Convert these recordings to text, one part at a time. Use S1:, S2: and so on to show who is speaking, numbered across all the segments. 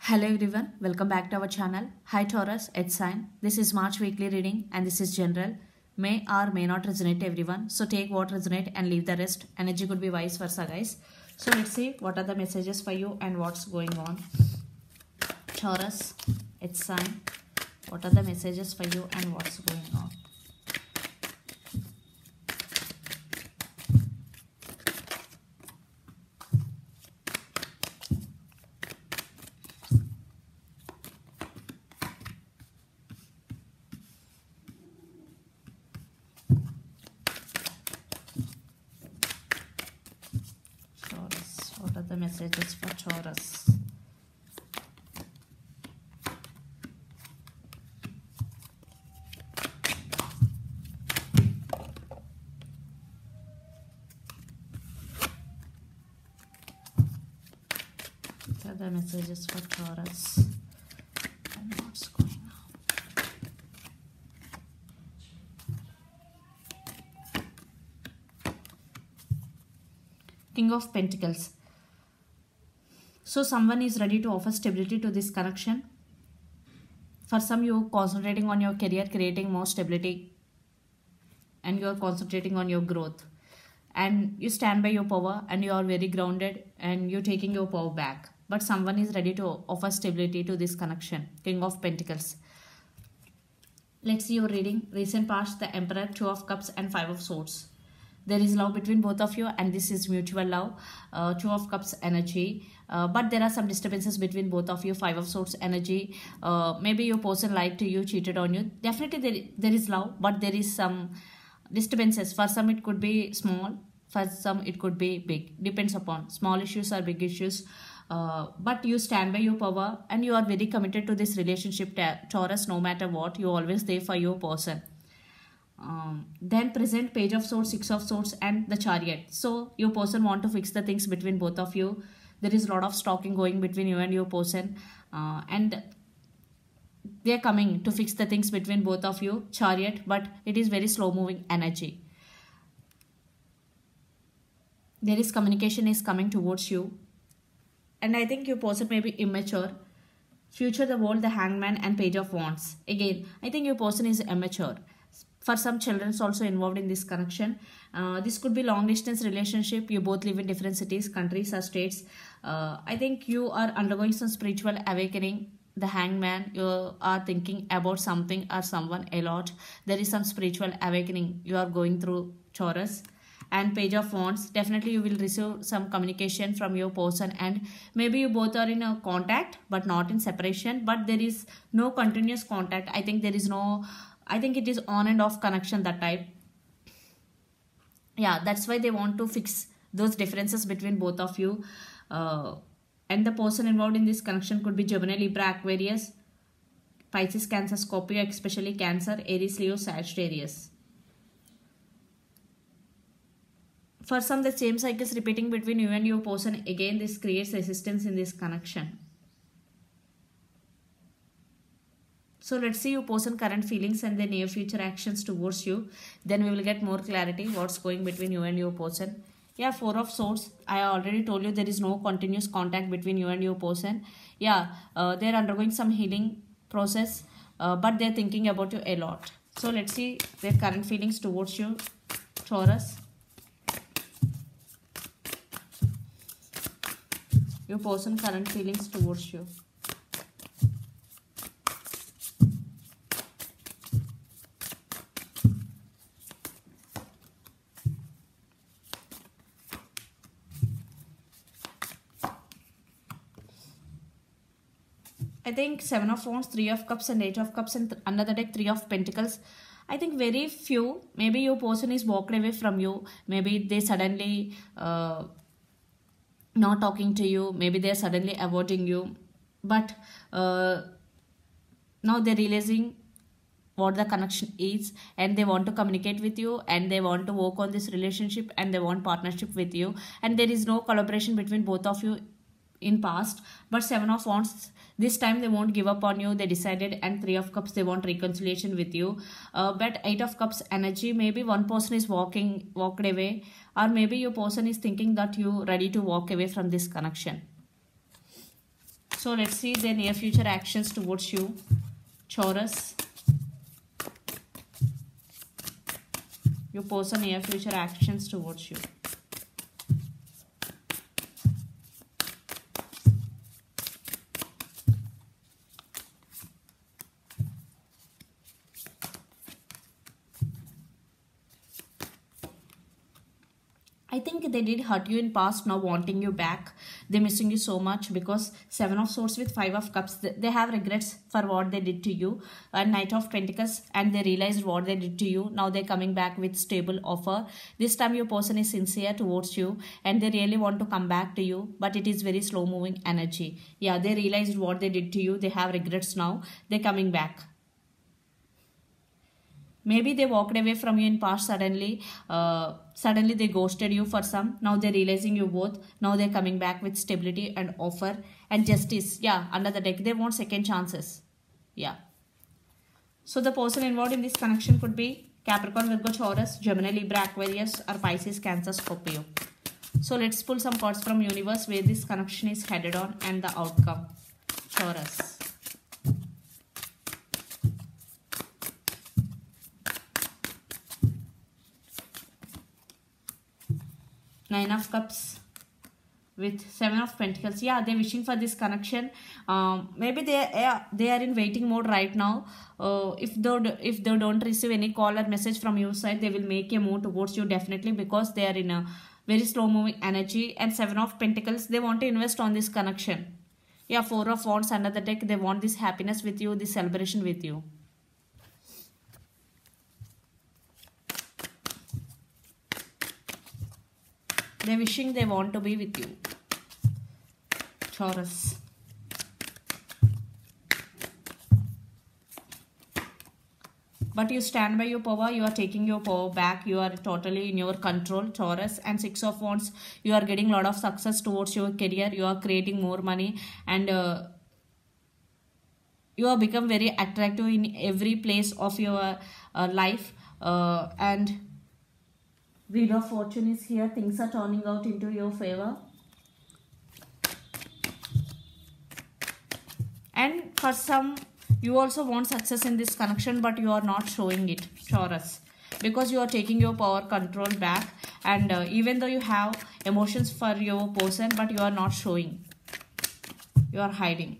S1: Hello everyone, welcome back to our channel. Hi Taurus, it's sign. This is March weekly reading and this is general. May or may not resonate everyone. So take what resonate and leave the rest. Energy could be vice versa guys. So let's see what are the messages for you and what's going on. Taurus, it's sign. What are the messages for you and what's going on? What are the messages for Taurus? What are the messages for Taurus? And what's going on? King of Pentacles. So someone is ready to offer stability to this connection. For some, you concentrating on your career, creating more stability, and you are concentrating on your growth. And you stand by your power and you are very grounded and you're taking your power back. But someone is ready to offer stability to this connection. King of Pentacles. Let's see your reading. Recent past, the Emperor, Two of Cups and Five of Swords. There is love between both of you and this is mutual love. Two of Cups energy. But there are some disturbances between both of you. Five of Swords energy. Maybe your person lied to you, cheated on you. Definitely there is love, but there is some disturbances. For some it could be small. For some it could be big. Depends upon small issues or big issues. But you stand by your power and you are very committed to this relationship, Taurus. No matter what, you always there for your person. Then present Page of Swords, Six of Swords and the Chariot. So your person want to fix the things between both of you. There is a lot of stalking going between you and your person, and they are coming to fix the things between both of you. Chariot, but it is very slow moving energy. There is communication is coming towards you, and I think your person may be immature. Future, the World, the Hangman and Page of Wands. Again, I think your person is immature. For some, children is also involved in this connection. This could be long distance relationship. You both live in different cities, countries or states. I think you are undergoing some spiritual awakening. The Hangman, you are thinking about something or someone a lot. There is some spiritual awakening you are going through, Taurus. And Page of Wands, definitely you will receive some communication from your person and maybe you both are in a contact but not in separation, but there is no continuous contact. I think there is no, I think it is on and off connection, that type. Yeah, that's why they want to fix those differences between both of you. And the person involved in this connection could be Gemini, Libra, Aquarius, Pisces, Cancer, Scorpio, especially Cancer, Aries, Leo, Sagittarius. For some, the same cycle is repeating between you and your person. Again, this creates resistance in this connection. So let's see your person current feelings and the near future actions towards you. Then we will get more clarity what's going between you and your person. Yeah, Four of Swords. I already told you there is no continuous contact between you and your person. Yeah, they're undergoing some healing process, but they're thinking about you a lot. So let's see their current feelings towards you, Taurus. Your person current feelings towards you. I think Seven of Wands, Three of Cups and Eight of Cups and another deck, Three of Pentacles. I think very few, maybe your person is walked away from you. Maybe they suddenly not talking to you. Maybe they're suddenly avoiding you. But now they're realizing what the connection is and they want to communicate with you and they want to work on this relationship and they want partnership with you. And there is no collaboration between both of you in past. But Seven of Wands, this time they won't give up on you, they decided. And Three of Cups, they want reconciliation with you. But Eight of Cups energy, maybe one person is walked away, or maybe your person is thinking that you ready to walk away from this connection. So let's see their near future actions towards you, Taurus. Your person near future actions towards you. I think they did hurt you in past, now wanting you back. They're missing you so much because 7 of Swords with 5 of Cups. They have regrets for what they did to you. And Knight of Pentacles, and they realized what they did to you. Now they're coming back with stable offer. This time your person is sincere towards you and they really want to come back to you. But it is very slow moving energy. Yeah, they realized what they did to you. They have regrets now. They're coming back. Maybe they walked away from you in past suddenly. Suddenly they ghosted you for some. Now they're realizing you both. Now they're coming back with stability and offer and justice. Yeah, under the deck. They want second chances. Yeah. So the person involved in this connection could be Capricorn, Virgo, Taurus, Gemini, Libra, Aquarius or Pisces, Cancer, Scorpio. So let's pull some cards from universe where this connection is headed on and the outcome. Taurus. Nine of Cups with 7 of Pentacles. Yeah, they're wishing for this connection. Maybe they are in waiting mode right now. If they don't receive any call or message from your side, they will make a move towards you definitely, because they are in a very slow moving energy. And 7 of Pentacles, they want to invest on this connection. Yeah, 4 of Wands under the deck. They want this happiness with you, this celebration with you. They're wishing they want to be with you, Taurus. But you stand by your power. You are taking your power back. You are totally in your control, Taurus. And 6 of Wands, you are getting a lot of success towards your career. You are creating more money and you have become very attractive in every place of your life. And Wheel of Fortune is here. Things are turning out into your favor. And for some, you also want success in this connection, but you are not showing it, Taurus. Because you are taking your power control back. And even though you have emotions for your person, but you are not showing. You are hiding.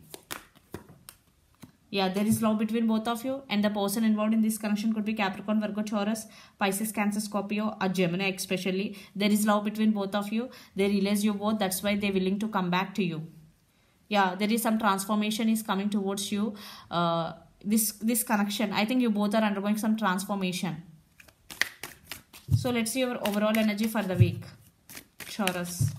S1: Yeah, there is love between both of you, and the person involved in this connection could be Capricorn, Virgo, Taurus, Pisces, Cancer, Scorpio or Gemini especially. There is love between both of you. They realize you both. That's why they're willing to come back to you. Yeah, there is some transformation is coming towards you. This connection, I think you both are undergoing some transformation. So let's see your overall energy for the week, Taurus.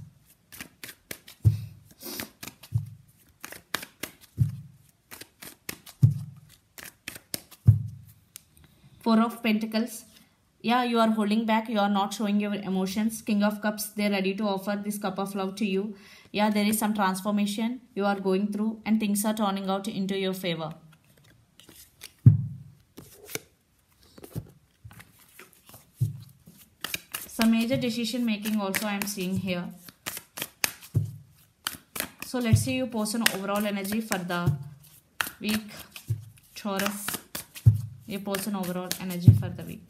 S1: Four of Pentacles. Yeah, you are holding back. You are not showing your emotions. King of Cups, they're ready to offer this cup of love to you. Yeah, there is some transformation you are going through and things are turning out into your favor. Some major decision making also I am seeing here. So let's see your person overall energy for the week, Taurus. Your person overall energy for the week.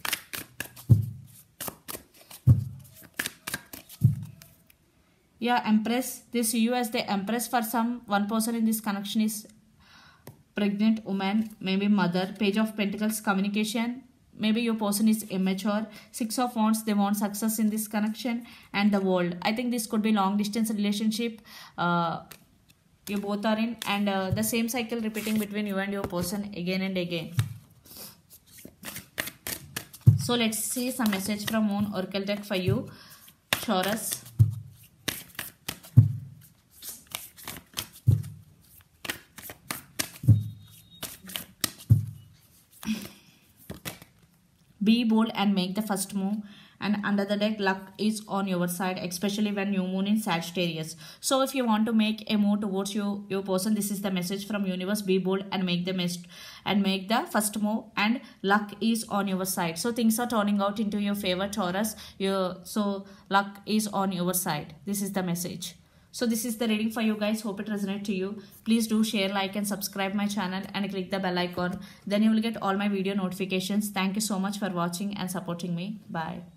S1: Yeah, Empress. They see you as the Empress. For some, one person in this connection is pregnant woman, maybe mother. Page of Pentacles, communication. Maybe your person is immature. 6 of Wands, they want success in this connection. And the world. I think this could be long distance relationship. You both are in. And the same cycle repeating between you and your person again and again. So let's see some message from Moon Oracle deck for you, Taurus. Be bold and make the first move. And under the deck, luck is on your side, especially when new moon in Sagittarius. So if you want to make a move towards your person, this is the message from universe. Be bold and make the first move, and luck is on your side. So things are turning out into your favor, Taurus. So luck is on your side. This is the message. So this is the reading for you guys. Hope it resonates to you. Please do share, like and subscribe my channel and click the bell icon. Then you will get all my video notifications. Thank you so much for watching and supporting me. Bye.